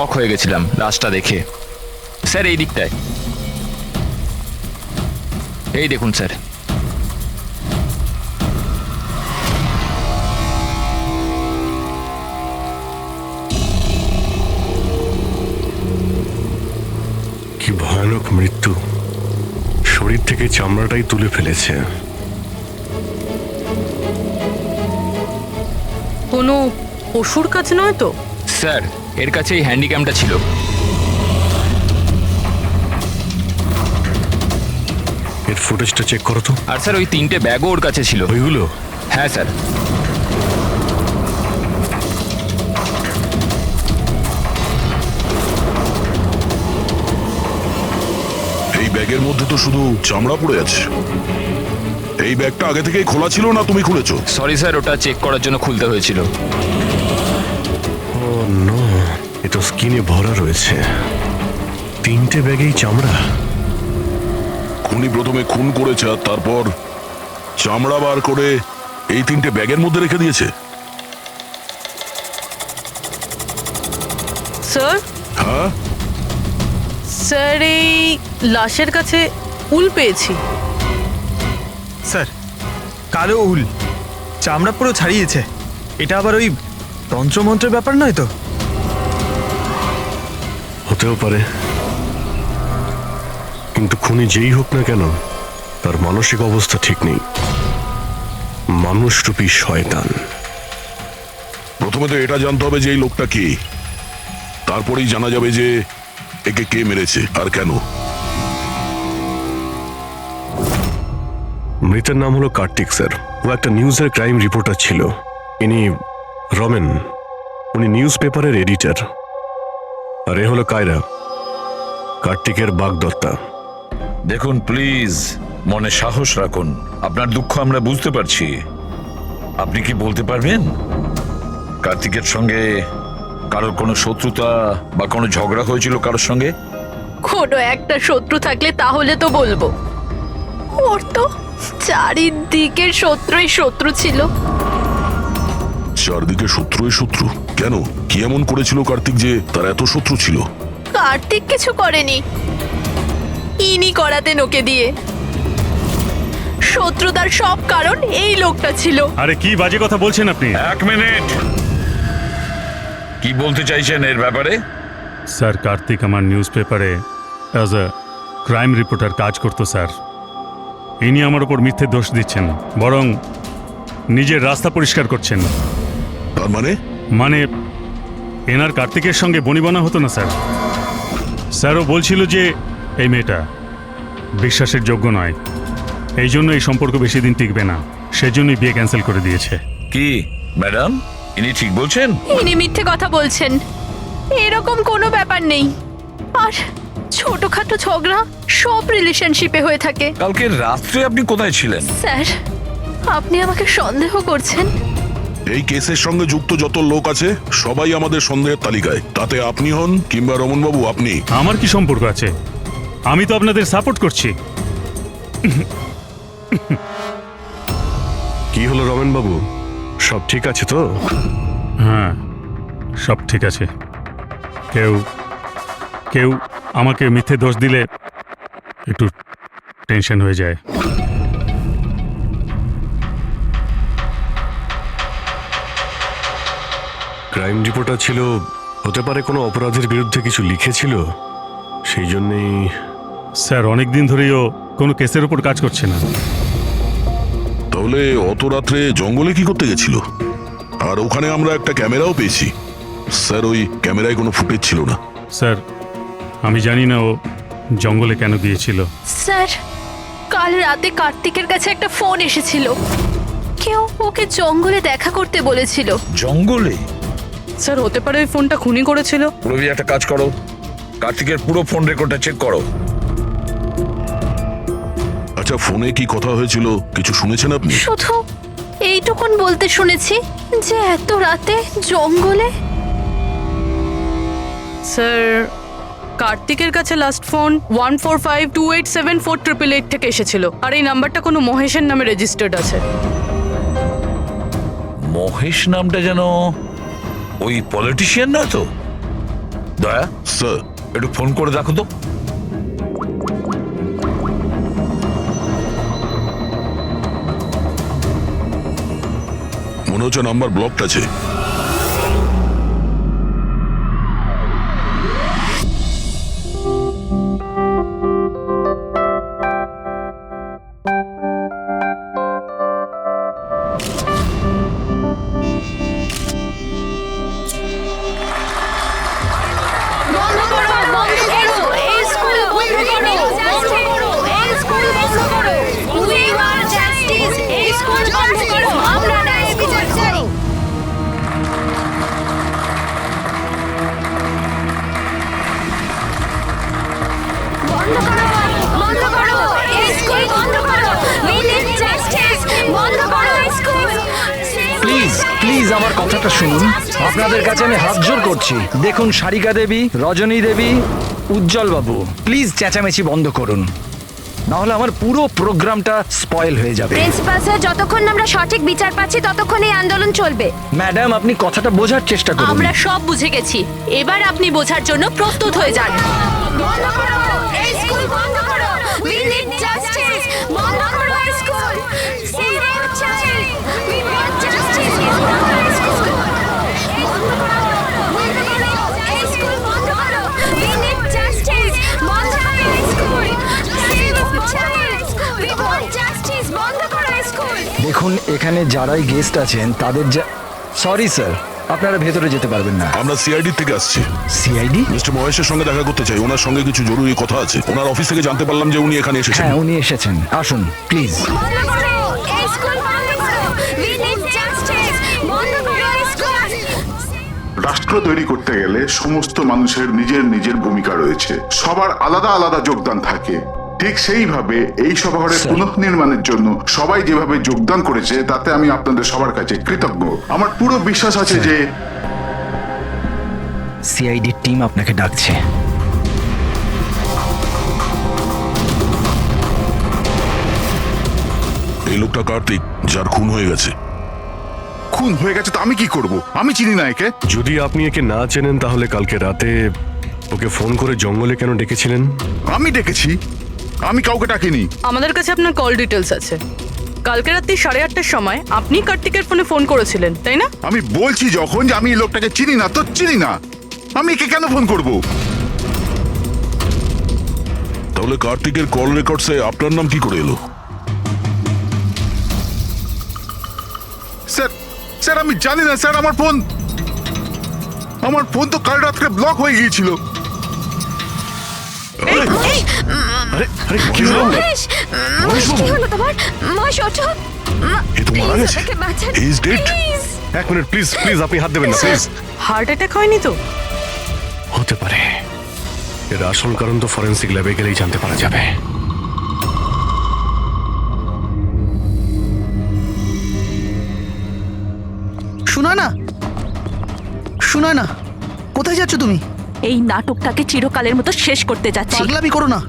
অবাক হয়ে গেছিলাম লাশটা দেখে। স্যার এই দিকটায়, এই দেখুন স্যার। কি ভয়ানক মৃত্যু! শরীর থেকে চামড়াটাই তুলে ফেলেছে। কোনো পশুর কাজ নয় তো? স্যার এর কাছে এই হ্যান্ডিক্যামটা ছিল। এর ফুটেজটা চেক করো তো। আর স্যার ওই 3টে ব্যাগও ওর কাছে ছিল। ওইগুলো? হ্যাঁ স্যার। এই ব্যাগের মধ্যে তো শুধু চামড়া পড়ে আছে। এই ব্যাগটা আগে থেকেই খোলা ছিল না তুমি খুলেছো? সরি স্যার, ওটা চেক করার জন্য খুলতে হয়েছিল। ও নো, এ তো স্কিনে ভরা রয়েছে। 3টে ব্যাগেই চামড়া। খুনি প্রথমে খুন করেছে আর তারপর চামড়া বার করে এই 3টে ব্যাগের মধ্যে রেখে দিয়েছে। স্যার, হ্যাঁ, স্যার এই লাশের কাছে উল পেয়েছি। স্যার, কালো উল, চামড়া পুরো ছাড়িয়েছে। এটা আবার ওই তন্ত্রমন্ত্রের ব্যাপার নয় তো? হতেও পারে, কিন্তু খুনি যেই হোক না কেন তার মানসিক অবস্থা ঠিক নেই। মানুষরূপী শয়তান। প্রথমে তো এটা জানতে হবে যে এই লোকটা কে, তারপরেই জানা যাবে যে একে কে মেরেছে আর কেন। মৃতের নাম হলো কার্তিক স্যার। ও একটা নিউজের ক্রাইম রিপোর্টার ছিল। ইনি রমেন, উনি নিউজ পেপারের এডিটর। আর এ হলো কায়রা, কার্তিকের বাগদত্তা। দেখুন প্লিজ, মনে সাহস রাখুন। আপনার দুঃখ আমরা বুঝতে পারছি। আপনি কি বলতে পারবেন কার্তিকের সঙ্গে কারোর কোনো শত্রুতা বা কোনো ঝগড়া হয়েছিল কারোর সঙ্গে? কোনো একটা শত্রু থাকলে তাহলে তো বলবো। ওর তো চারিদিকের শত্রুই শত্রু ছিল। চারদিকে শত্রুই শত্রু? কেন, কি এমন করেছিল কার্তিক যে তার এত শত্রু ছিল? কার্তিক কিছু করেনি, ইনি করাতেন ওকে দিয়ে। শত্রুতার সব কারণ এই লোকটা ছিল। আরে কি বাজে কথা বলছেন আপনি? এক মিনিট, কি বলতে চাইছেন এর ব্যাপারে? স্যার, কার্তিক আমার নিউজ পেপারে অ্যাজ এ ক্রাইম রিপোর্টার কাজ করতো স্যার। ইনি আমার ওপর মিথ্যে দোষ দিচ্ছেন, বরং নিজের রাস্তা পরিষ্কার করছেন। তার মানে? মানে এনার কার্তিকের সঙ্গে বনিবনা হতো না স্যার। স্যারও বলছিল যে এই মেয়েটা বিশ্বাসের যোগ্য নয়, এই জন্য এই সম্পর্ক বেশি দিন টিকবে না, সেজন্যই বিয়ে ক্যান্সেল করে দিয়েছে। কি ম্যাডাম, ইনি ঠিক বলছেন? ইনি মিথ্যে কথা বলছেন, এরকম কোনো ব্যাপার নেই। আর ছোটখাটো ঝগড়া সব রিলেশনশিপে হয়ে থাকে। কালকে রাত্রে আপনি কোথায় ছিলেন? স্যার, আপনি আমাকে সন্দেহ করছেন? এই কেসের সঙ্গে যুক্ত যত লোক আছে সবাই আমাদের সন্দেহের তালিকায়। তাতে আপনি হন কিংবা রমন বাবু, আপনি। আমার কি সম্পর্ক আছে? আমি তো আপনাদের সাপোর্ট করছি। কি হলো রমেন বাবু, সব ঠিক আছে তো? হ্যাঁ, সব ঠিক আছে। কেউ কেউ আমাকে মিথ্যে দোষ দিলে একটু টেনশন হয়ে যায়। ক্রাইম রিপোর্টার ছিল, হতে পারে কোনো অপরাধের বিরুদ্ধে কিছু লিখেছিল, সেই জন্যেই। স্যার, অনেক দিন ধরেই ও কোনো কেসের উপর কাজ করছে না। তাহলে অত রাত্রে জঙ্গলে কি করতে গেছিল? আর ওখানে আমরা একটা ক্যামেরাও পেয়েছি। স্যার, ওই ক্যামেরায় কোনো ফুটেজ ছিল না। স্যার, আমি জানি না ও জঙ্গলে কেন গিয়েছিল। স্যার, কাল রাতে কার্তিকের কাছে একটা ফোন এসেছিল। কেউ ওকে জঙ্গলে দেখা করতে বলেছিল। জঙ্গলে? স্যার, হতে পারে ওই ফোনটা খুনি করেছিল। রবি, একটা কাজ করো, কার্তিকের পুরো ফোন রেকর্ডটা চেক করো। আচ্ছা, ফোনে কি কথা হয়েছিল কিছু শুনেছেন আপনি? শুধু এইটুকুন বলতে শুনেছি যে এত রাতে জঙ্গলে। স্যার, কার্তিকের কাছে লাস্ট ফোন 1452874888 থেকে এসেছিল। আর এই নাম্বারটা কোনো মহেশের নামে রেজিস্টার্ড আছে। মহেশ নামটা যেন ওই পলিটিশিয়ান না তো? দয়া, স্যার, একটু ফোন করে দেখো তো। মনে হচ্ছে নাম্বার ব্লকড আছে। বন্ধ করো, বন্ধ করো, এই স্কুল বন্ধ করো, বন্ধ করো, এই স্কুল বন্ধ করো। We want justice, এই স্কুল বন্ধ করো, আমরা ন্যায় বিচার চাই। বন্ধ করো, বন্ধ করো, এই স্কুল বন্ধ করো। We need justice, বন্ধ করো এই স্কুল। প্লিজ প্লিজ আমার কথাটা শুনুন, আপনাদের কাছে আমি হাত জোর করছি। দেখুন, সারিকা দেবী, রজনী দেবী, উজ্জ্বল বাবু, প্লিজ চেঁচামেচি বন্ধ করুন, না হলে আমার পুরো প্রোগ্রামটা স্পয়েল হয়ে যাবে। প্রিন্সিপাল স্যার, যতক্ষণ না আমরা সঠিক বিচার পাচ্ছি ততক্ষণ এই আন্দোলন চলবে। ম্যাডাম, আপনি কথাটা বোঝার চেষ্টা করুন। আমরা সব বুঝে গেছি, এবার আপনি বোঝার জন্য প্রস্তুত হয়ে যান। বন্ধ করো, এই স্কুল বন্ধ করো। We need justice, বন্ধ করো এই school. Save our child, we want justice, বন্ধ করো এই স্কুল। বন্ধ করো, বন্ধ করো, এই স্কুল বন্ধ করো। We need justice, বন্ধ করো এই school. Save our child, we want justice, বন্ধ করো এই স্কুল। দেখুন, এখানে যারাই গেস্ট আছেন তাদের সরি স্যার, আপনারা ভেতরে যেতে পারবেন না। আমরা সিআইডি থেকে আসছি। সিআইডি? মিস্টার মহেশের সঙ্গে দেখা করতে চাই, ওনার সঙ্গে কিছু জরুরি কথা আছে। ওনার অফিস থেকে জানতে পারলাম যে উনি এখানে এসেছেন। হ্যাঁ, উনি এসেছেন, আসুন প্লিজ। বন্ধ করো, এই স্কুল বন্ধ করো। We need justice, বন্ধ করো এই স্কুল। রাষ্ট্র তৈরি করতে গেলে সমস্ত মানুষের নিজের নিজের ভূমিকা রয়েছে, সবার আলাদা আলাদা যোগদান থাকে। ঠিক সেইভাবে এই সভাঘরের পুনঃনির্মাণের জন্য সবাই যেভাবে যোগদান করেছে তাতে আমি আপনাদের সবার কাছে কৃতজ্ঞ। আমার পুরো বিশ্বাস আছে যে সিআইডি টিম আপনাকে ডাকছে। এই লোকটা কার্তিক, যার খুন হয়ে গেছে। খুন হয়ে গেছে তো আমি কি করব? আমি চিনি না একে। যদি আপনি একে না চেনেন তাহলে কালকে রাতে ওকে ফোন করে জঙ্গলে কেন ডেকেছিলেন? আমি ডেকেছি? আমি কাউকে ডাকিনি। আমাদের কাছে আপনার কল ডিটেলস আছে। কালকে রাত্রি 8:30টার সময় আপনি কার্তিকের ফোনে ফোন করেছিলেন, তাই না? আমি বলছি যখন যে আমি এই লোকটাকে চিনি না তো চিনি না, আমি একে কেন ফোন করব? তাহলে কার্তিকের কল রেকর্ডসে আপনার নাম কি করে এলো? স্যার, স্যার আমি জানি না স্যার। আমার ফোন তো কাল রাত্রে ব্লক হয়ে গিয়েছিল। আরে আরে কি হলো? মহেশ, মহেশ, কি হলো তোমার? মহেশ, ওঠো। এ তো মারা গেছে। আমাকে বাঁচান, He is dead. please। এক মিনিট প্লিজ, প্লিজ আপনি হাত দেবেন না প্লিজ। হার্ট অ্যাটাক হয়নি তো? হতে পারে, এর আসল কারণ তো ফরেন্সিক ল্যাবে গেলেই জানতে পারা যাবে। শোনা না, শোনা না, কোথায় যাচ্ছ তুমি? এই নাটকটাকে চিরকালের মতো শেষ করতে যাচ্ছি। পাগলামি করো না,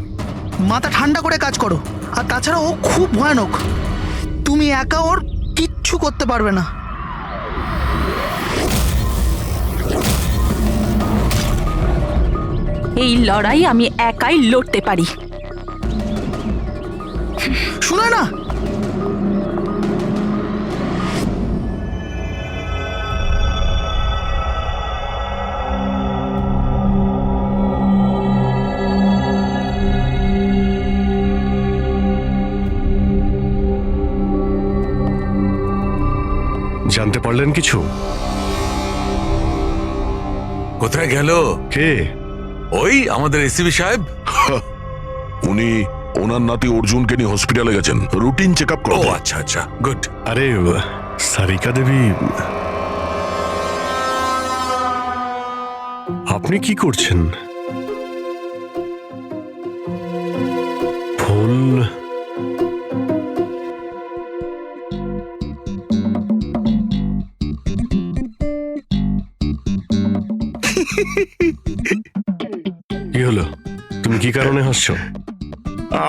মাথা ঠান্ডা করে কাজ করো। আর তাছাড়া ও খুব ভয়ানক, তুমি একা ওর কিচ্ছু করতে পারবে না। এই লড়াই আমি একাই লড়তে পারি। শোনা না, জানতে পারলেন কিছু? কোথায় গেল? কে? ওই আমাদের এসিবি সাহেব। উনি ওনার নাতি অর্জুনকে নিয়ে হসপিটালে গেছেন রুটিন চেক আপ ও করতে। আচ্ছা আচ্ছা, গুড। আরে সারিকা দেবী, আপনি কি করছেন? ফুল কি হলো? তুমি কি কারণে হাসছো?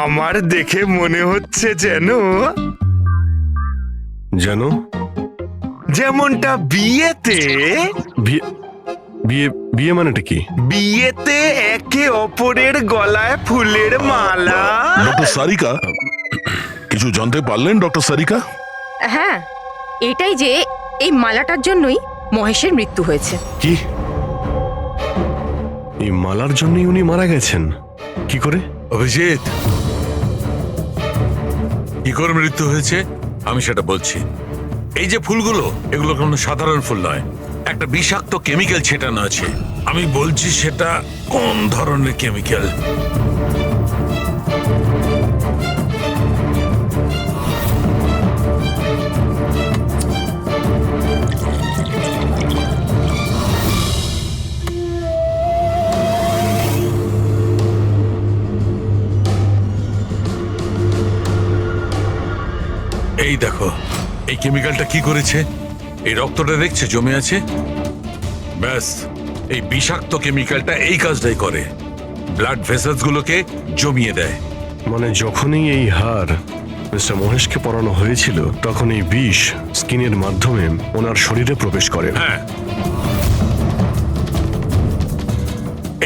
আমার দেখে মনে হচ্ছে যেন জানো, যেমনটা বিয়েতে বিয়ে বিয়ে বিয়ে মানেটা কি? বিয়েতে একে অপরের গলায় ফুলের মালা। ডক্টর সারিকা, কিছু জানতে পারলেন ডক্টর সারিকা? হ্যাঁ, এটাই যে এই মালাটার জন্যই মহেশের মৃত্যু হয়েছে। কি? এই মালার জন্যই উনি মারা গেছেন? কি করে? অভিজিৎ, কি করে মৃত্যু হয়েছে আমি সেটা বলছি। এই যে ফুলগুলো, এগুলো কোনো সাধারণ ফুল নয়, একটা বিষাক্ত কেমিক্যাল ছেটানো আছে। আমি বলছি সেটা কোন ধরনের কেমিক্যাল। এই দেখো, এই কেমিক্যালটা কি করেছে, এই রক্তটা দেখছে জমে আছে, ব্যাস এই বিষাক্ত কেমিক্যালটা এই কাজটাই করে, ব্লাড ভেসেলস গুলোকে জমিয়ে দেয়। মানে যখনই এই হার মিস্টার মহেশকে পরানো হয়েছিল, তখন এই বিষ স্কিনের মাধ্যমে ওনার শরীরে প্রবেশ করে। হ্যাঁ,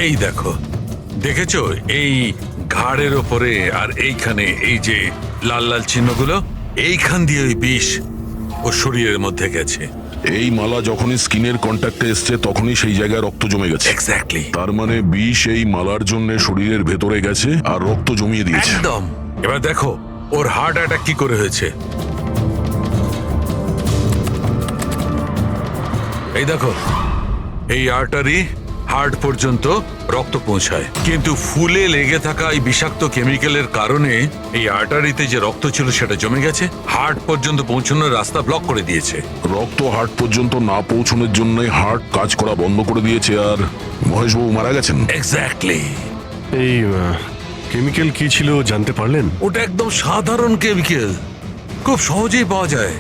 এই দেখো, দেখেছো এই ঘাড়ের ওপরে আর এইখানে এই যে লাল লাল চিহ্নগুলো, এইখান দিয়ে ওই বিষ ও শরীরের মধ্যে গেছে। এই মালা যখনই স্কিনের কন্ট্যাক্টে এসছে তখনই সেই জায়গায় রক্ত জমে গেছে। এক্স্যাক্টলি। তার মানে বিষ এই মালার জন্য শরীরের ভেতরে গেছে আর রক্ত জমিয়ে দিয়েছে। একদম। এবার দেখো ওর হার্ট অ্যাটাক কি করে হয়েছে। এই দেখো, এই আর্টারি হার্ট পর্যন্ত রক্ত পৌঁছায়, কিন্তু ফুলে লেগে থাকা এই বিষাক্ত কেমিক্যালের কারণে এই আর্টারিতে যে রক্ত ছিল সেটা জমে গেছে, হার্ট পর্যন্ত পৌঁছানোর রাস্তা ব্লক করে দিয়েছে। রক্ত হার্ট পর্যন্ত না পৌঁছানোর জন্য হার্ট কাজ করা বন্ধ করে দিয়েছে আর মহেশবাবু মারা গেছেন। এক্স্যাক্টলি। এই কেমিক্যাল কি ছিল জানতে পারলেন? ওটা একদম সাধারণ কেমিক্যাল, খুব সহজেই পাওয়া যায়।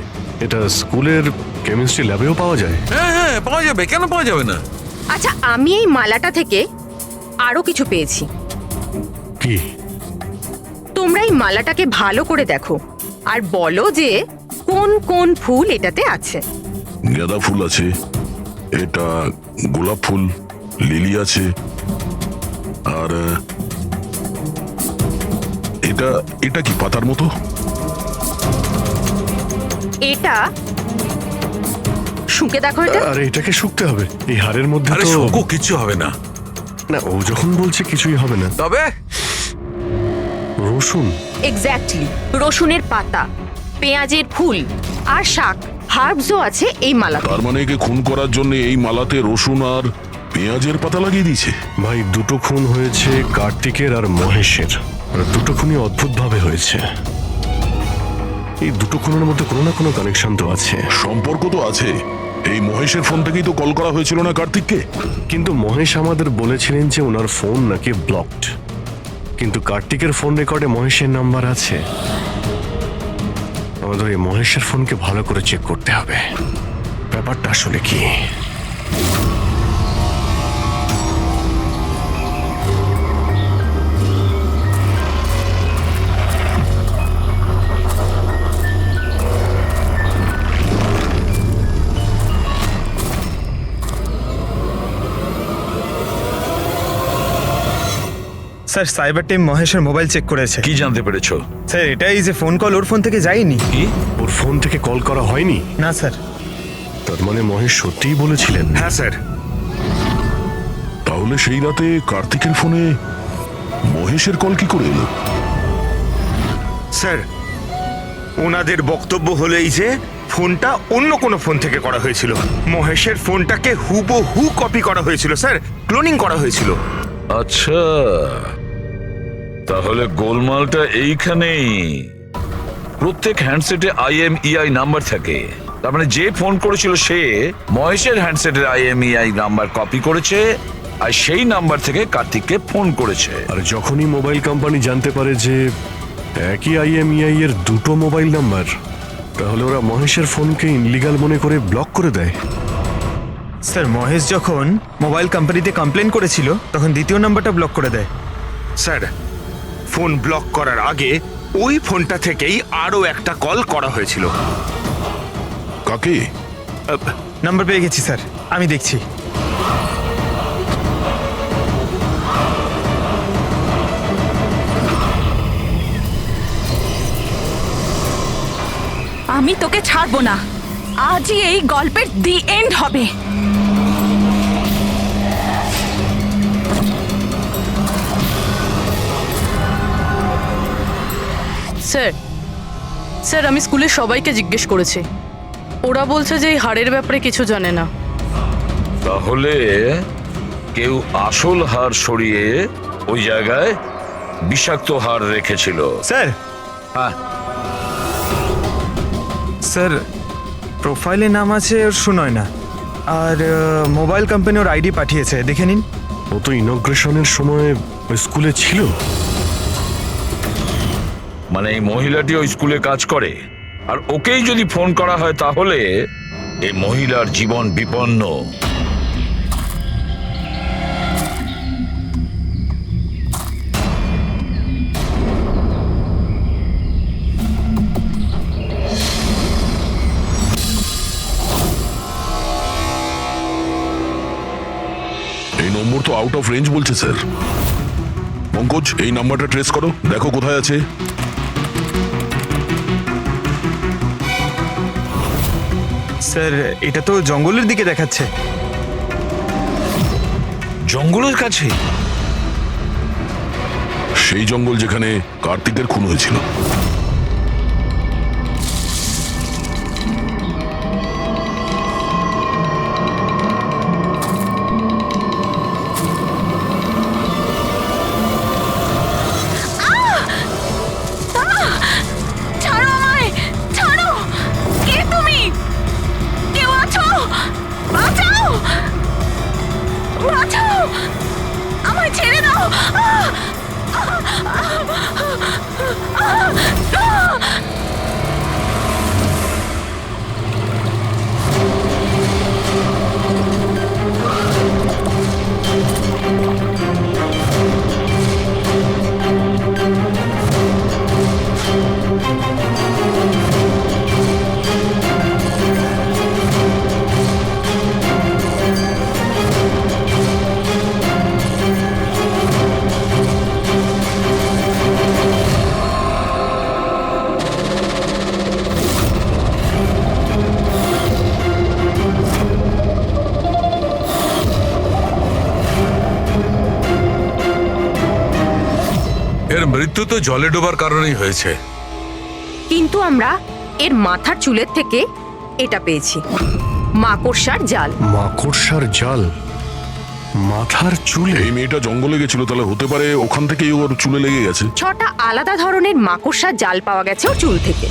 এটা স্কুলের কেমিস্ট্রি ল্যাবেও পাওয়া যায়? হ্যাঁ হ্যাঁ, পাওয়া যাবে, কেন পাওয়া যাবে না। আচ্ছা, আমি এই মালাটা থেকে আরো কিছু পেয়েছি। কি? তোমরা এই মালাটাকে ভালো করে দেখো আর বলো যে কোন কোন ফুল এটাতে আছে। গাঁদা ফুল আছে, এটা গোলাপ ফুল, লিলি আছে, আর এটা এটা কি পাতার মতো? এটা শুকে দেখো এটা। আরে এটাকে শুকতে হবে? এই হাড়ের মধ্যে আরে তো শুকো, কিছু হবে না। না, ও যখন বলছে কিছুই হবে না। তবে রসুন? এক্স্যাক্টলি, রসুনের পাতা, পেঁয়াজের ফুল আর শাক, হার্বসও আছে এই মালাতে। তার মানে একে খুন করার জন্য এই মালাতে রসুন আর পেঁয়াজের পাতা লাগিয়ে দিয়েছে। ভাই, দুটো খুন হয়েছে কার্তিকের আর মহেশের, আর দুটো খুনই অদ্ভুত ভাবে হয়েছে। এই দুটো খুনের মধ্যে কোনো না কোনো কানেকশন তো আছে। সম্পর্ক তো আছে। এই মহেশের ফোন থেকেই তো কল করা হয়েছিল না কার্তিককে? কিন্তু মহেশ আমাদের বলেছিলেন যে ওনার ফোন নাকি ব্লকড, কিন্তু কার্তিকের ফোন রেকর্ডে মহেশের নাম্বার আছে। আমাদের এই মহেশের ফোনকে ভালো করে চেক করতে হবে, ব্যাপারটা আসলে কি। স্যার, সাইবার টিম মহেশের মোবাইল চেক করেছে। কি জানতে পেরেছো? স্যার, এটাই যে ফোন কল ওর ফোন থেকে যায়নি। কি? ওর ফোন থেকে কল করা হয়নি? না স্যার। তার মানে মহেশ সত্যিই বলেছিলেন? হ্যাঁ স্যার। তাহলে সেই রাতে কার্তিকের ফোনে মহেশের কল কি করে এলো? স্যার, ওনাদের বক্তব্য হলো এই যে ফোনটা অন্য কোনো ফোন থেকে করা হয়েছিল। মহেশের ফোনটাকে হুবহু কপি করা হয়েছিল স্যার, ক্লোনিং করা হয়েছিল। আচ্ছা, তাহলে গোলমালটা এইখানেই। প্রত্যেক হ্যান্ডসেটে IMEI নাম্বার থাকে, তার মানে যে ফোন করেছিল সে মহেশের হ্যান্ডসেটের IMEI নাম্বার কপি করেছে আর সেই নাম্বার থেকে কার্তিককে ফোন করেছে। আর যখনই মোবাইল কোম্পানি জানতে পারে যে একই IMEI এর দুটো মোবাইল নাম্বার, তাহলে ওরা মহেশের ফোনকে ইনলিগাল মনে করে ব্লক করে দেয়। স্যার, মহেশ যখন মোবাইল কোম্পানিতে কমপ্লেন করেছিল তখন দ্বিতীয় নাম্বারটা ব্লক করে দেয়। স্যার, ফোন ব্লক করার আগে ওই ফোনটা থেকেই আরো একটা কল করা হয়েছিল। কাকে? নাম্বার পেয়ে গেছি স্যার, আমি দেখছি। আমি তোকে ছাড়বো না। আজই এই গল্পের দি এন্ড হবে। স্যার স্যার আমি স্কুলের সবাইকে জিজ্ঞেস করেছি, ওরা বলছে যে এই হাড়ের ব্যাপারে কিছু জানে না। তাহলে কেউ আসল হার সরিয়ে ওই জায়গায় বিষাক্ত হার রেখেছিল। স্যার হ্যাঁ, স্যার প্রোফাইলে নাম আছে ওর সুনয় না, আর মোবাইল কোম্পানি ওর আইডি পাঠিয়েছে, দেখে নিন। ও তো ইনগ্রেশনের সময় ওই স্কুলে ছিল। মানে এই মহিলাটি ওই স্কুলে কাজ করে, আর ওকেই যদি ফোন করা হয় তাহলে এই মহিলার জীবন বিপন্ন। এই নম্বর তো আউট অফ রেঞ্জ বলছে স্যার। পঙ্কজ, এই নাম্বারটা ট্রেস করো, দেখো কোথায় আছে। স্যার এটা তো জঙ্গলের দিকে দেখাচ্ছে। জঙ্গলের কাছে? সেই জঙ্গল যেখানে কার্তিকের খুন হয়েছিল। ছাড়ো আমায়, ছাড়ো। কে তুমি? কেউ আছো? বাঁচাও, বাঁচাও, আমায় ছেড়ে দাও। এর মৃত্যু তো জলে ডোবার কারণেই হয়েছে। কিন্তু আমরা এর মাথার চুলের থেকে এটা পেয়েছি, মাকড়সার জাল। মাকড়সার জাল মাথার চুলে? এই মেয়েটা জঙ্গলে গেছিল, তাহলে হতে পারে ওখান থেকেই ওর চুলে লেগে গেছে। 6টা আলাদা ধরনের মাকড়সার জাল পাওয়া গেছে ওর চুল থেকে।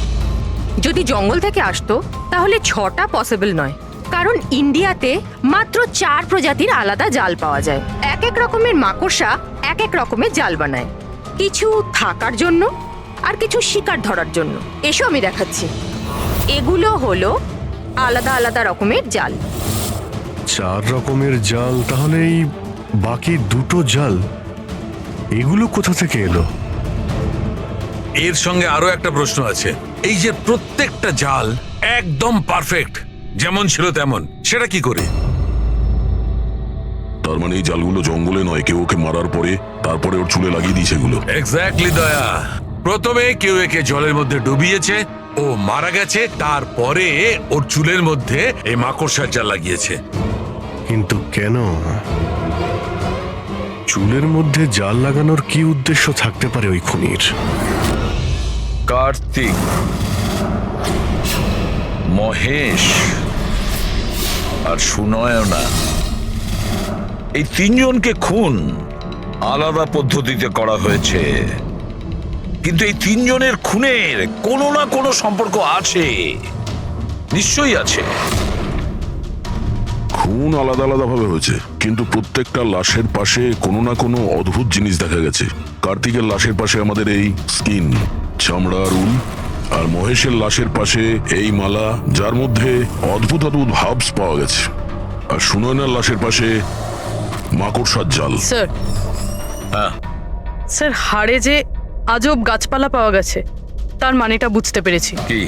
যদি জঙ্গল থেকে আসতো তাহলে 6টা পসিবল নয়, কারণ ইন্ডিয়াতে মাত্র 4 প্রজাতির আলাদা জাল পাওয়া যায়। এক এক রকমের মাকড়সা এক এক রকমের জাল বানায়, কিছু থাকার জন্য আর কিছু শিকার ধরার জন্য। এসো আমি দেখাচ্ছি। এগুলো হলো আলাদা আলাদা রকমের জাল। 4 রকমের জাল, তাহলে এই বাকি 2টো জাল এগুলো কোথা থেকে এলো? এর সঙ্গে আরো একটা প্রশ্ন আছে। এই যে প্রত্যেকটা জাল একদম পারফেক্ট, যেমন ছিল তেমন, সেটা কি করে? তার মানে এই জালগুলো জঙ্গলে নয়, কেউ ওকে মারার পরে তারপরে ওর চুলে লাগিয়ে দিয়েছে এগুলো। এক্স্যাক্টলি দয়া। প্রথমে কেউ একে জলের মধ্যে ডুবিয়েছে, ও মারা গেছে, তারপরে ওর চুলের মধ্যে এই মাকড়সার জাল লাগিয়েছে। কিন্তু কেন? চুলের মধ্যে জাল লাগানোর কি উদ্দেশ্য থাকতে পারে ওই খুনির? কার্তিক, মহেশ আর সুনয়না, এই 3 জনকে খুন আলাদা পদ্ধতিতে করা হয়েছে, কিন্তু এই 3 জনের খুনের কোনো না কোনো সম্পর্ক আছে, নিশ্চয়ই আছে। খুন আলাদা আলাদা ভাবে হয়েছে, কিন্তু প্রত্যেকটা লাশের পাশে কোনো না কোনো অদ্ভুত জিনিস দেখা গেছে। কার্তিকের লাশের পাশে আমাদের এই স্কিন, চামড়ার উল, আর মহেশের লাশের পাশে এই মালা, যার মধ্যে অদ্ভুত অদ্ভুত ভাবস পাওয়া গেছে। আর সুনয়নার লাশের পাশে মাকড়সার জাল। স্যার, হ্যাঁ স্যার হাড়ে যে আজব গাছপালা পাওয়া গেছে তার মানেটা বুঝতে পেরেছি। কি?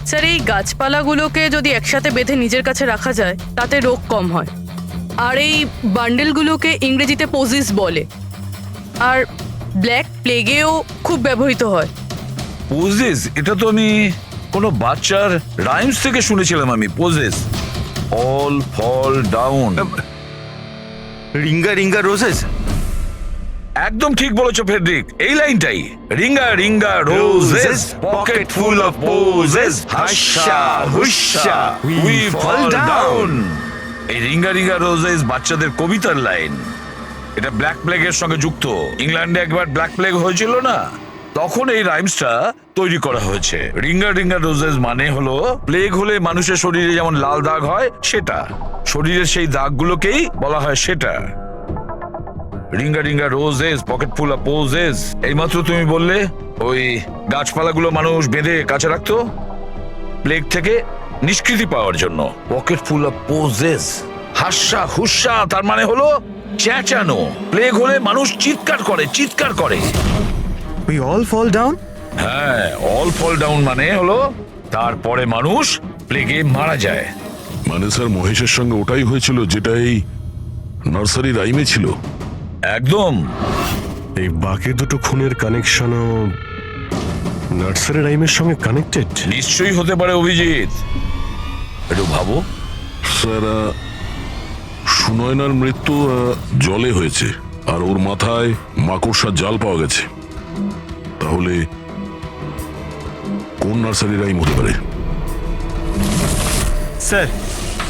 স্যার এই গাছপালাগুলোকে যদি একসাথে বেঁধে নিজের কাছে রাখা যায় তাতে রোগ কম হয়। আর এই বান্ডেলগুলোকে ইংরেজিতে পজিস বলে, আর ব্ল্যাক প্লেগেও খুব ব্যবহৃত হয়। পজিস, এটা তো আমি কোনো বাচ্চার রাইমস থেকে শুনেছিলাম আমি, posies, all fall down. Ring a ring a roses. একদম ঠিক বলেছো ফেডরিক, এই লাইনটাই। Ring a ring a roses, pocket full of posies, husha husha we fall down. এই রিঙ্গা রিঙ্গা রোজেস বাচ্চাদের কবিতার লাইন। এটা ব্ল্যাক প্লেগের সঙ্গে যুক্ত। ইংল্যান্ডে একবার ব্ল্যাক প্লেগ হয়েছিল না, তখন এই রাইমসটা তৈরি করা হয়েছে। রিঙ্গা রিঙ্গা রোজেস মানে হলো প্লেগ হলে মানুষের শরীরে যেমন লাল দাগ হয় সেটা, শরীরের সেই দাগগুলোকেই বলা হয় সেটা। Ringa ring a roses, pocket full of poses. এইমাত্র তুমি বললে ওই গাছপালাগুলো মানুষ বেঁধে কাছে রাখতো প্লেগ থেকে নিষ্কৃতি পাওয়ার জন্য। Pocket full of posies, husha হুস্যা তার মানে হলো চেঁচানো। প্লেগ হলে মানুষ চিৎকার করে, চিৎকার করে। We all fall down. হ্যাঁ, অল ফল ডাউন মানে হলো তারপরে মানুষ প্লেগে মারা যায়। মানে স্যার মহেশের সঙ্গে ওটাই হয়েছিল যেটা এই নার্সারি রাইমে ছিল। একদম। এই বাকি দুটো খুনের কানেকশনও নার্সারি রাইমের সঙ্গে কানেক্টেড? নিশ্চয়ই হতে পারে অভিজিৎ, একটু ভাবো। স্যার সুনয়নার মৃত্যু জলে হয়েছে, আর ওর মাথায় মাকড়সার জাল পাওয়া গেছে। তাহলে কোন নার্সারি রাইম হতে পারে? স্যার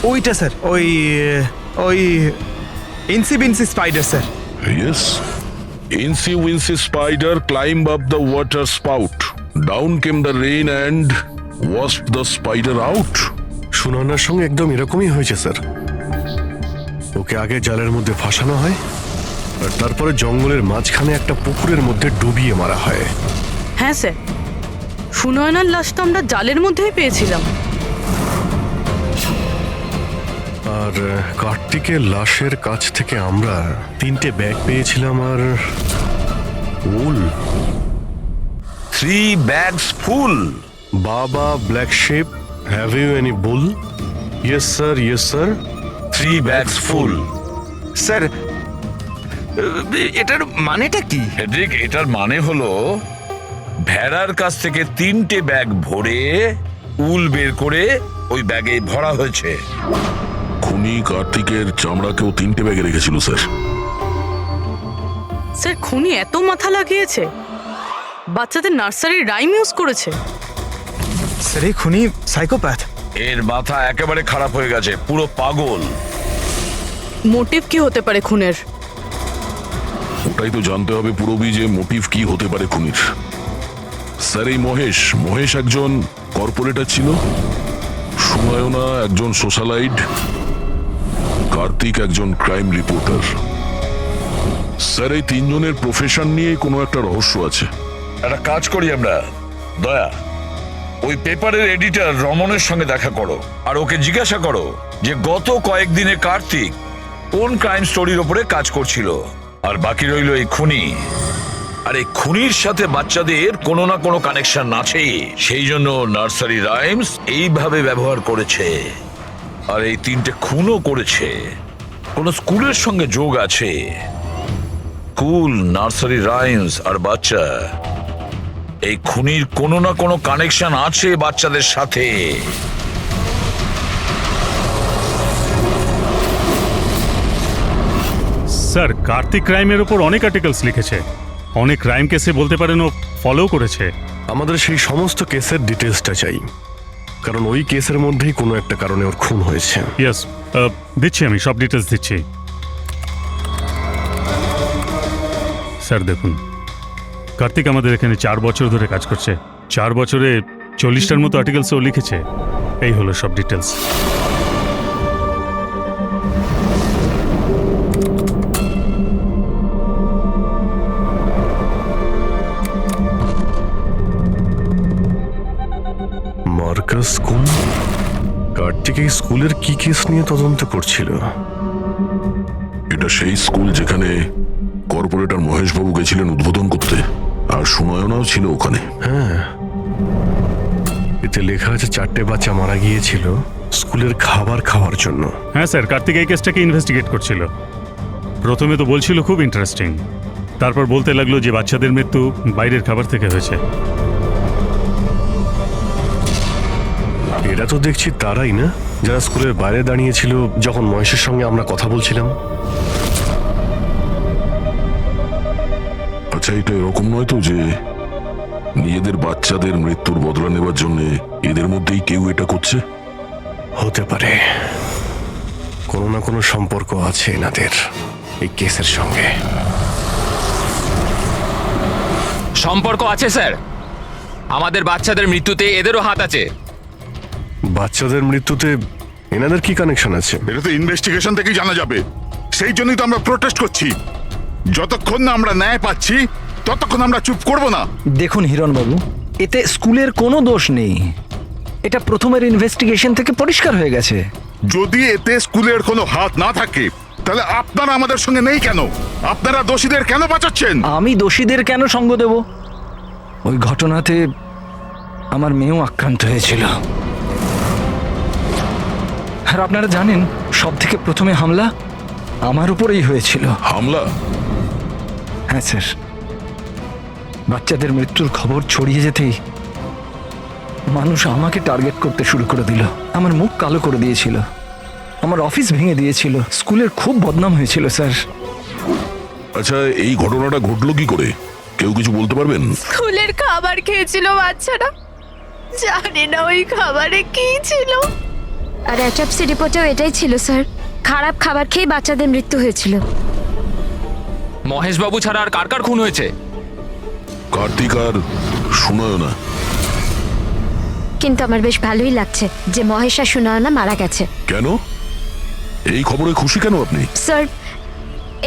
ওইটা স্যার, ওই ওই Incy Wincy spider sir. Yes. Incy Wincy Spider climbed up the water spout. Down came the rain and washed the spider out. সুনয়নার সঙ্গে একদম এরকমই হয়েছে স্যার। ওকে আগে জালের মধ্যে ফাঁসানো হয়, আর তারপরে জঙ্গলের মাঝখানে একটা পুকুরের মধ্যে ডুবিয়ে মারা হয়। হ্যাঁ স্যার, সুনয়নার লাশ তো আমরা জালের মধ্যেই পেয়েছিলাম। আর কার্তিকের লাশের কাছ থেকে আমরা 3টে ব্যাগ পেয়েছিলাম, আর wool. 3 bags full. Baa baa black sheep, have you any wool? Yes sir, yes sir. 3 bags full. Sir এটার মানেটা কি? ফেডরিক, এটার মানে হলো ভেড়ার কাছ থেকে 3টে ব্যাগ ভরে উল বের করে ওই ব্যাগে ভরা হয়েছে। খুনি কার্তিকের চামড়াকেও 3টে ব্যাগে রেখেছিল স্যার। স্যার খুনি এত মাথা লাগিয়েছে, বাচ্চাদের নার্সারি রাইম ইউজ করেছে। স্যার এই খুনি সাইকোপ্যাথ। এর মাথা একেবারে খারাপ হয়ে গেছে, পুরো পাগল। মোটিভ কি হতে পারে খুনের? ওটাই তো জানতে হবে পুরবি, যে মোটিভ কি হতে পারে খুনির। স্যার এই মহেশ একজন কর্পোরেটর ছিল, সুনয়না একজন সোশ্যালাইট, কার্তিক একজন ক্রাইম রিপোর্টার। স্যার এই 3 জনের প্রফেশন নিয়ে কোনো একটা রহস্য আছে। একটা কাজ করি আমরা, দয়া, ওই পেপারের এডিটর রমনের সঙ্গে দেখা করো আর ওকে জিজ্ঞাসা করো যে গত কয়েকদিনে কার্তিক কোন ক্রাইম স্টোরির উপরে কাজ করছিল। আর বাকি রইল এই খুনি। আর এই খুনির সাথে বাচ্চাদের কোনো না কোনো কানেকশন আছে, সেই জন্য নার্সারি রাইমস এইভাবে ব্যবহার করেছে। আর এই 3টে খুনও করেছে, কোন স্কুলের সঙ্গে যোগ আছে। স্কুল, নার্সারি রাইমস আর বাচ্চা, এই খুনির কোনো না কোনো কানেকশন আছে বাচ্চাদের সাথে। স্যার কার্তিক ক্রাইমের ওপর অনেক আর্টিকেলস লিখেছে, অনেক ক্রাইম কেসে বলতে পারেন ও ফলো করেছে। আমাদের সেই সমস্ত কেসের ডিটেলসটা চাই, কারণ ওই কেসের মধ্যেই কোনো একটা কারণে ওর খুন হয়েছে। ইয়েস, দিচ্ছি, আমি সব ডিটেলস দিচ্ছি। স্যার দেখুন, কার্তিক আমাদের এখানে 4 বছর ধরে কাজ করছে। 4 বছরে 40টার মতো আর্টিকেলস ও লিখেছে। এই হলো সব ডিটেলস। মার্কাস স্কুল, কার্তিক এই স্কুলের কি কেস নিয়ে তদন্ত করছিল? এটা সেই স্কুল যেখানে কর্পোরেটর মহেশবাবু গেছিলেন উদ্বোধন করতে, আর সুনয়নাও ছিল ওখানে। হ্যাঁ, এতে লেখা আছে 4টে বাচ্চা মারা গিয়েছিল স্কুলের খাবার খাওয়ার জন্য। হ্যাঁ স্যার, কার্তিক এই কেসটাকে ইনভেস্টিগেট করছিল। প্রথমে তো বলছিল খুব ইন্টারেস্টিং, তারপর বলতে লাগলো যে বাচ্চাদের মৃত্যু বাইরের খাবার থেকে হয়েছে। এরা তো দেখছি তারাই না, যারা স্কুলের বাইরে দাঁড়িয়েছিল যখন মহেশের সঙ্গে আমরা কথা বলছিলাম। আচ্ছা, এটা এরকম নয় তো যে নিজেদের বাচ্চাদের মৃত্যুর বদলা নেবার জন্য এদের মধ্যেই কেউ এটা করছে? হতে পারে কোনো না কোনো সম্পর্ক আছে এনাদের এই কেসের সঙ্গে। সম্পর্ক আছে স্যার, আমাদের বাচ্চাদের মৃত্যুতে এদেরও হাত আছে। বাচ্চাদের মৃত্যুতে এনাদের কি কানেকশন আছে? এটা তো ইনভেস্টিগেশন থেকেই জানা যাবে। সেই জন্যই তো আমরা প্রোটেস্ট করছি। যতক্ষণ না আমরা ন্যায় পাচ্ছি ততক্ষণ আমরা চুপ করব না। দেখুন হিরণবাবু, এতে স্কুলের কোনো দোষ নেই। এটা প্রথমের ইনভেস্টিগেশন থেকে পরিষ্কার হয়ে গেছে। যদি এতে স্কুলের কোনো হাত না থাকে তাহলে আপনারা আমাদের সঙ্গে নেই কেন? আপনারা দোষীদের কেন বাঁচাচ্ছেন? আমি দোষীদের কেন সঙ্গ দেব? ওই ঘটনাতে আমার মেয়েও আক্রান্ত হয়েছিল। আর আপনারা জানেন, সব থেকে প্রথমে হামলা আমার উপরেই হয়েছিল। হামলা? হ্যাঁ স্যার, বাচ্চাদের মৃত্যুর খবর ছড়িয়ে যেতেই মানুষ আমাকে টার্গেট করতে শুরু করে দিল। আমার মুখ কালো করে দিয়েছিল, আমার অফিস ভেঙে দিয়েছিল, স্কুলের খুব বদনাম হয়েছিল স্যার। আচ্ছা, এই ঘটনাটা ঘটলো কি করে? কেউ কিছু বলতে পারবেন? স্কুলের খাবার খেয়েছিল বাচ্চারা, জানি না ওই খাবারে কি ছিল। আর অ্যাটপসি রিপোর্টেও এটাই ছিল স্যার, খারাপ খাবার খেয়ে বাচ্চাদের মৃত্যু হয়েছিল। মহেশ বাবু ছাড়া আর কার কার খুন হয়েছে? কার্তিক আর সুনয়না। কিন্তু আমার বেশ ভালোই লাগছে যে মহেশ আর সুনয়না মারা গেছে। কেন? এই খবরে খুশি কেন আপনি? স্যার,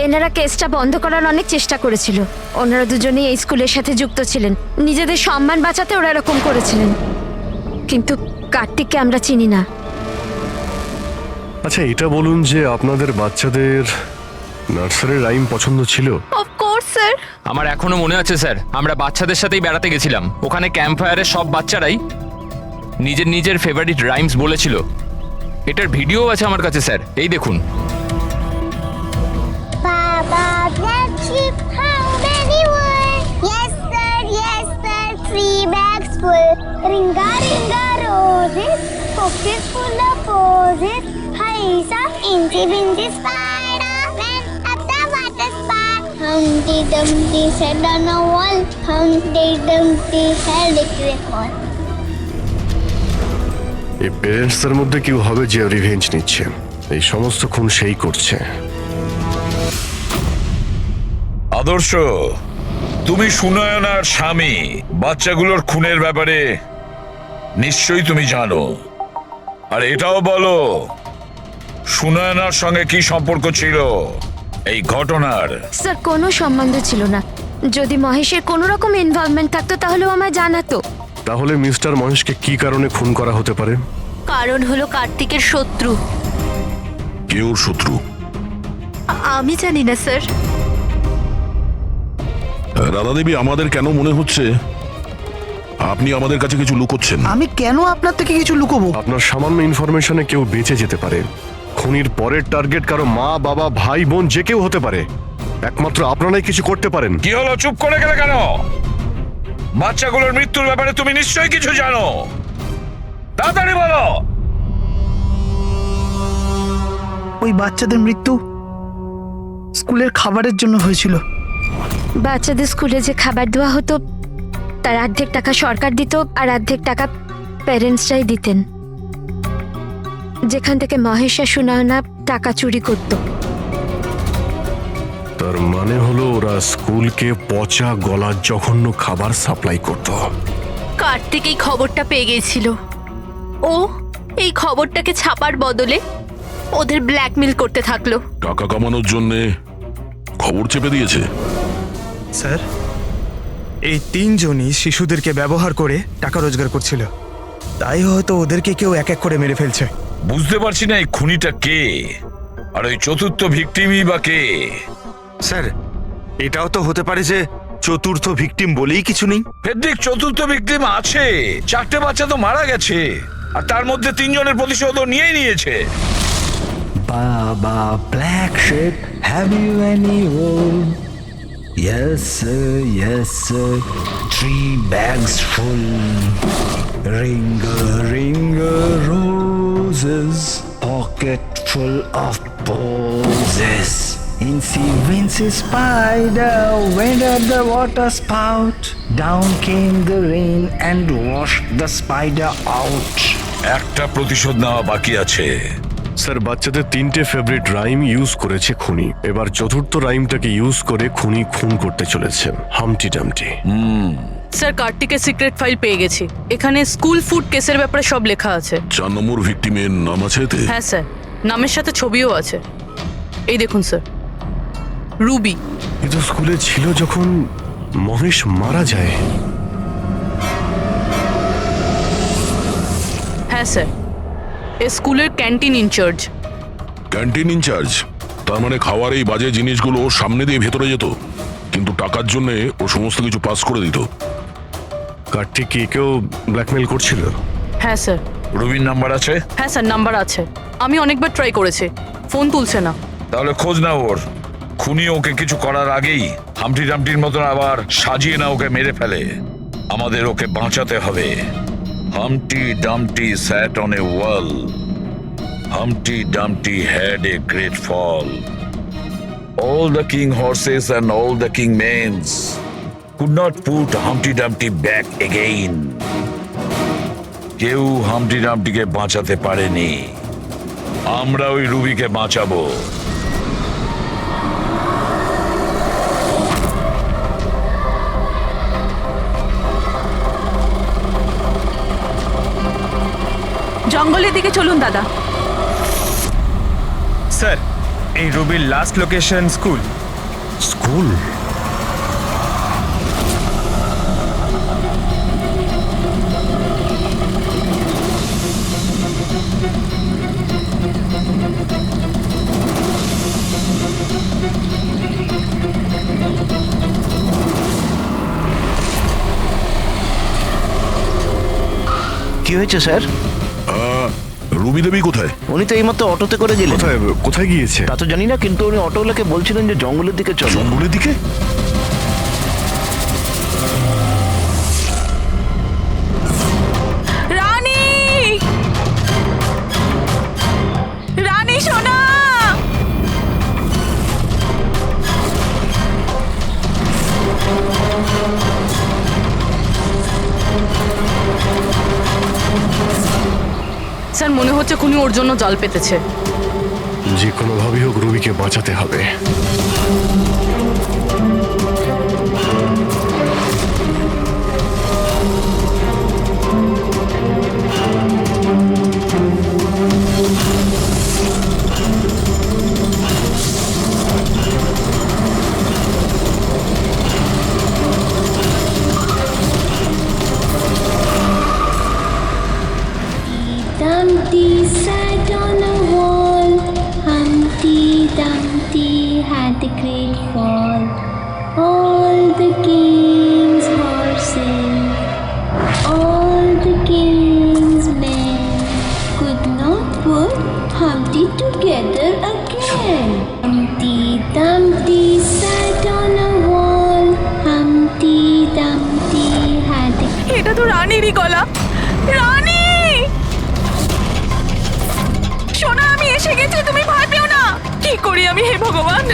এনারা কেসটা বন্ধ করার অনেক চেষ্টা করেছিল। ওনারা দুজনেই এই স্কুলের সাথে যুক্ত ছিলেন, নিজেদের সম্মান বাঁচাতে ওরা এরকম করেছিলেন। কিন্তু কার্তিককে আমরা চিনি না। আচ্ছা, এটা বলুন যে আপনাদের বাচ্চাদের নার্সারির রাইম পছন্দ ছিল? Of course sir. আমার এখনো মনে আছে স্যার, আমরা বাচ্চাদের সাথেই বেড়াতে গেছিলাম। ওখানে ক্যাম্প ফায়ারের সব বাচ্চারাই নিজের নিজের ফেভারিট রাইমস বলেছিল। এটার ভিডিও আছে আমার কাছে স্যার, এই দেখুন। Baba, black sheep, how many were? Yes sir, 3 bags full. Ringa, ringa, roses, boxes full of posies. Hi, some incy wincy spider went up the water spout. Humpty Dumpty sat on a wall. Humpty Dumpty held a great wall. এই পেরেন্টসদের মধ্যে কেউ হবে যে revenge নিচ্ছে। এই সমস্ত খুন সেই করছে। আদর্শ, তুমি সুনয়নার স্বামী, বাচ্চাগুলোর খুনের ব্যাপারে নিশ্চয়ই তুমি জানো। আর এটাও বলো, সুনয়নার সঙ্গে কি সম্পর্ক ছিল এই ঘটনার? স্যার, কোনো সম্বন্ধ ছিল না। যদি মহেশের কোনো রকম ইনভলভমেন্ট থাকতো তাহলেও আমায় জানাতো। তাহলে মিস্টার মহেশকে কি কারণে খুন করা হতে পারে? কারণ হলো কার্তিকের শত্রু। কে ওর শত্রু? আমি জানি না স্যার। রাধা দেবী, আমাদের কেন মনে হচ্ছে আপনি আমাদের কাছে কিছু লুকোচ্ছেন? আমি কেন আপনার থেকে কিছু লুকোবো? আপনার সামান্য ইনফরমেশনে কেউ বেঁচে যেতে পারে। খুনির পরের টার্গেট কারো মা, বাবা, ভাই, বোন যে কেউ হতে পারে। একমাত্র আপনারাই কিছু করতে পারেন। কি হলো, চুপ করে গেলে কেন? বাচ্চাগুলোর মৃত্যুর ব্যাপারে তুমি নিশ্চয়ই কিছু জানো, তাড়াতাড়ি বলো। ওই বাচ্চাদের মৃত্যু স্কুলের খাবারের জন্য হয়েছিল। বাচ্চাদের স্কুলে যে খাবার দেওয়া হতো তার অর্ধেক টাকা সরকার দিত আর অর্ধেক টাকা প্যারেন্টসরাই দিতেন, যেখান থেকে মহেশ আর সুনয়না টাকা চুরি করত। তার মানে হলো ওরা স্কুলকে পচা গলা জঘন্য খাবার সাপ্লাই করত। কার্তিক এই খবরটা পেয়ে গিয়েছিল। ও এই খবরটাকে ছাপার বদলে ওদের ব্ল্যাকমেল করতে থাকলো। টাকা কামানোর জন্য খবর চেপে দিয়েছে। স্যার, এই তিনজনই শিশুদেরকে ব্যবহার করে টাকা রোজগার করছিল, তাই হয়তো ওদেরকে কেউ এক এক করে মেরে ফেলছে। বুঝতে পারছি না এই খুনিটা কে, আর ওই চতুর্থ ভিকটিমই বা কে? স্যার, এটাও তো হতে পারে যে চতুর্থ ভিকটিম বলেই কিছু নেই। ফেডরিক, চতুর্থ ভিকটিম আছে। 4টে বাচ্চা তো মারা গেছে, আর তার মধ্যে 3 জনের প্রতিশোধ নিয়েই নিয়েছে। Baa baa, black sheep, have you any wool? Yes, sir, yes, sir. 3 bags full. Ring roses, pocket full of posies. Incy Wincy spider went up the water spout. Down came the rain and washed the spider out. একটা প্রতিশোধ নেওয়া বাকি আছে। Sir বাচ্চাদের 3টে favourite rhyme use করেছে খুনি, এবার চতুর্থ রাইমটাকে ইউজ করে খুনি খুন করতে চলেছে। হামটি ডামটি। স্যার কার্তিকের সিক্রেট ফাইল পেয়ে গেছি। এখানে স্কুল ফুড কেসের ব্যাপারে সব লেখা আছে। 4 নম্বর ভিকটিমের নাম আছে এতে? হ্যাঁ স্যার, নামের সাথে ছবিও আছে। এই দেখুন স্যার, রুবি। এ তো স্কুলে ছিল যখন মহেশ মারা যায়। হ্যাঁ স্যার, এ স্কুলের ক্যান্টিন ইনচার্জ। Canteen in charge? তার মানে খাওয়ার এই বাজে জিনিসগুলো ওর সামনে দিয়ে ভেতরে যেত, কিন্তু টাকার জন্য ও সমস্ত কিছু পাস করে দিত। কার্তিক কি কেউ ব্ল্যাকমেল করছিল? হ্যাঁ স্যার। রবির নাম্বার আছে? হ্যাঁ স্যার, নাম্বার আছে। আমি অনেকবার ট্রাই করেছি, ফোন তুলছে না। তাহলে খোঁজ না ওর। খুনি ওকে কিছু করার আগেই হামটি ডামটির মতন আবার সাজিয়ে না ওকে মেরে ফেলে। আমাদের ওকে বাঁচাতে হবে। হামটি ডামটি sat on a wall. Humpty Dumpty had a great fall. All the king horses and all the king mains could not put Humpty Dumpty back again. কেউ হামটি ডামটিকে বাঁচাতে পারেনি। আমরা ওই রুবিকে বাঁচাবো। জঙ্গলের দিকে চলুন দাদা। স্যার, এই রবির লাস্ট লোকেশন স্কুল। স্কুল? কি হয়েছে স্যার? রুবি দেবী কোথায়? উনি তো এইমাত্র অটোতে করে গেলেন। কোথায় কোথায় গিয়েছে তা তো জানি না, কিন্তু উনি অটোওয়ালাকে বলছিলেন যে জঙ্গলের দিকে চলো। জঙ্গলের দিকে? রানী, রানী সোনা। স্যার মনে হচ্ছে খুনি ওর জন্য জাল পেতেছে। যে কোনোভাবেই হোক রবিকে বাঁচাতে হবে। Dumpty sat on a wall. Humpty Dumpty had a great fall. All the king's horses, all the king's men could not put Humpty together again. Humpty Dumpty sat on a wall. Humpty Dumpty had a... এটা তো রানীরই গলা। রানী সোনা, আমি এসে গেছি, তুমি ভয় পেও না। কি করি আমি, হে ভগবান।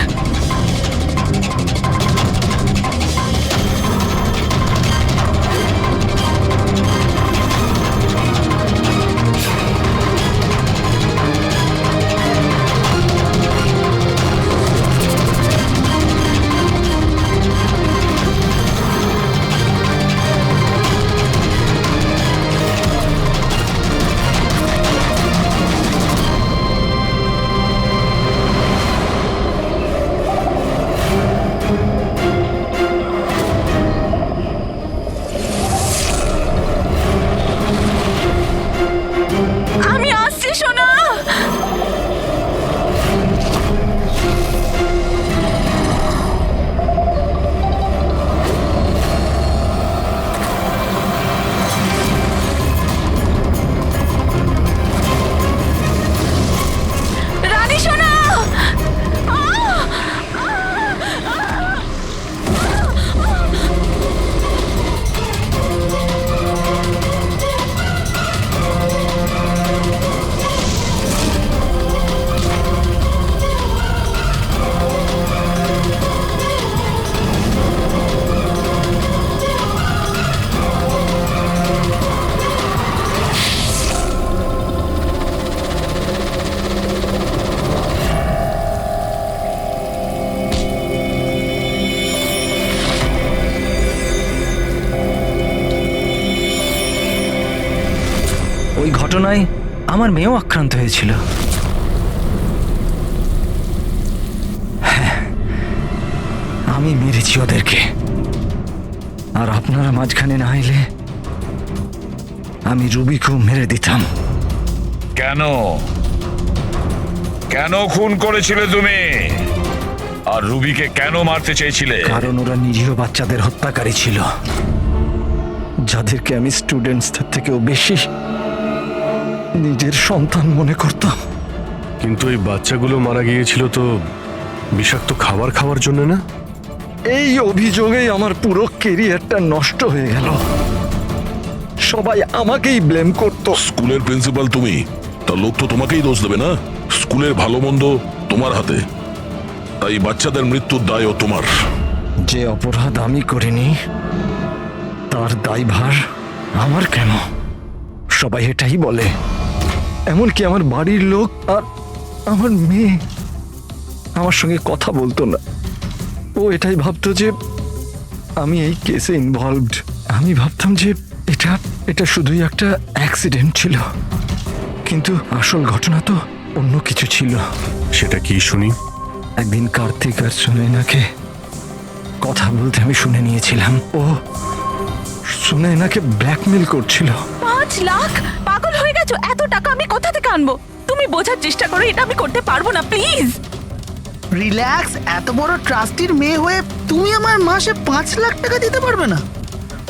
ঘটনায় আমার মেয়েও আক্রান্ত হয়েছিল। হ্যাঁ, আমি মেরেছি ওদেরকে। আর আপনারা মাঝখানে না এলে আমি রুবিকেও মেরে দিতাম। কেন কেন খুন করেছিলে তুমি? আর রুবিকে কেন মারতে চেয়েছিলে? কারণ ওরা নিরীহ বাচ্চাদের হত্যাকারী ছিল, যাদেরকে আমি স্টুডেন্টসদের থেকেও বেশি নিজের সন্তান মনে করতাম। কিন্তু এই বাচ্চাগুলো মারা গিয়েছিল তো বিষাক্ত খাবার খাওয়ার জন্য না? এই অভিযোগেই আমার পুরো কেরিয়ারটা নষ্ট হয়ে গেল। সবাই আমাকেই ব্লেম করতো। স্কুলের প্রিন্সিপাল তুমি, তা লোক তো তোমাকেই দোষ দেবে না? স্কুলের ভালো মন্দ তোমার হাতে, তাই বাচ্চাদের মৃত্যুর দায়ও তোমার। যে অপরাধ আমি করিনি তার দায়ভার আমার কেন? সবাই এটাই বলে, এমনকি আমার বাড়ির লোক। আর আমার মেয়ে আমার সঙ্গে কথা বলতো না। ও এটাই ভাবতো যে আমি এই কেসে ইনভলভড। আমি ভাবতাম যে এটা শুধুই একটা অ্যাক্সিডেন্ট ছিল, কিন্তু আসল ঘটনা তো অন্য কিছু ছিল। সেটা কি শুনি? একদিন কার্তিক আর সুনয়নাকে কথা বলতে আমি শুনে নিয়েছিলাম। ও সুনয়নাকে ব্ল্যাকমেল করছিল। 5 লাখ? পাগল হয়ে গেছো? এত টাকা আমি কোথা থেকে আনবো? তুমি বোঝার চেষ্টা করো, এটা আমি করতে পারবো না, প্লিজ। রিল্যাক্স। এত বড় ট্রাস্টির মেয়ে হয়ে তুমি আমার মাসে 5 লাখ টাকা দিতে পারবে না?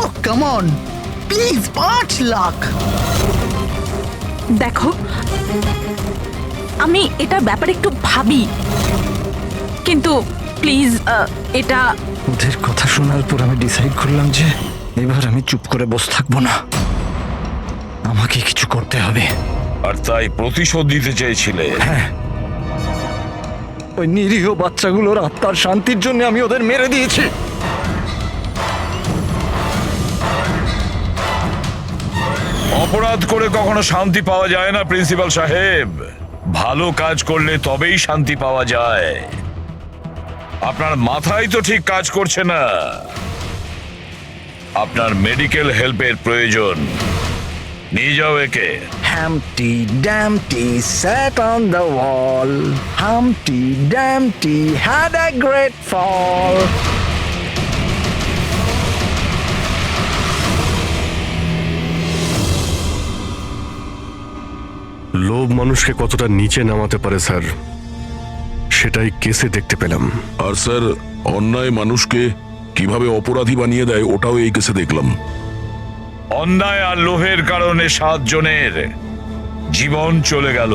ও কাম অন, প্লিজ 5 লাখ। দেখো, আমি এটার ব্যাপারে একটু ভাবি, কিন্তু প্লিজ এটা। ওদের কথা শোনার পর আমি ডিসাইড করলাম যে এবার আমি চুপ করে বসে থাকবো না, আমাকে কিছু করতে হবে। আর তাই প্রতিশোধ দিতে চেয়েছিলে? হ্যাঁ, ওই নিরীহ বাচ্চাগুলোর আত্মার শান্তির জন্য আমি ওদের মেরে দিয়েছি। অপরাধ করে কখনো শান্তি পাওয়া যায় না প্রিন্সিপাল সাহেব। ভালো কাজ করলে তবেই শান্তি পাওয়া যায়। আপনার মাথায় তো ঠিক কাজ করছে না। আপনার মেডিকেল হেল্পের প্রয়োজন। নিয়ে যাও একে। Humpty Dumpty sat on the wall. Humpty Dumpty had a great fall. লোভ মানুষকে কতটা নিচে নামাতে পারে স্যার, সেটাই কেসে দেখতে পেলাম। আর স্যার, অন্যায় মানুষকে কিভাবে অপরাধী বানিয়ে দেয় ওটাও এই কেসে দেখলাম। অন্যায় আর লোভের কারণে 7 জনের জীবন চলে গেল।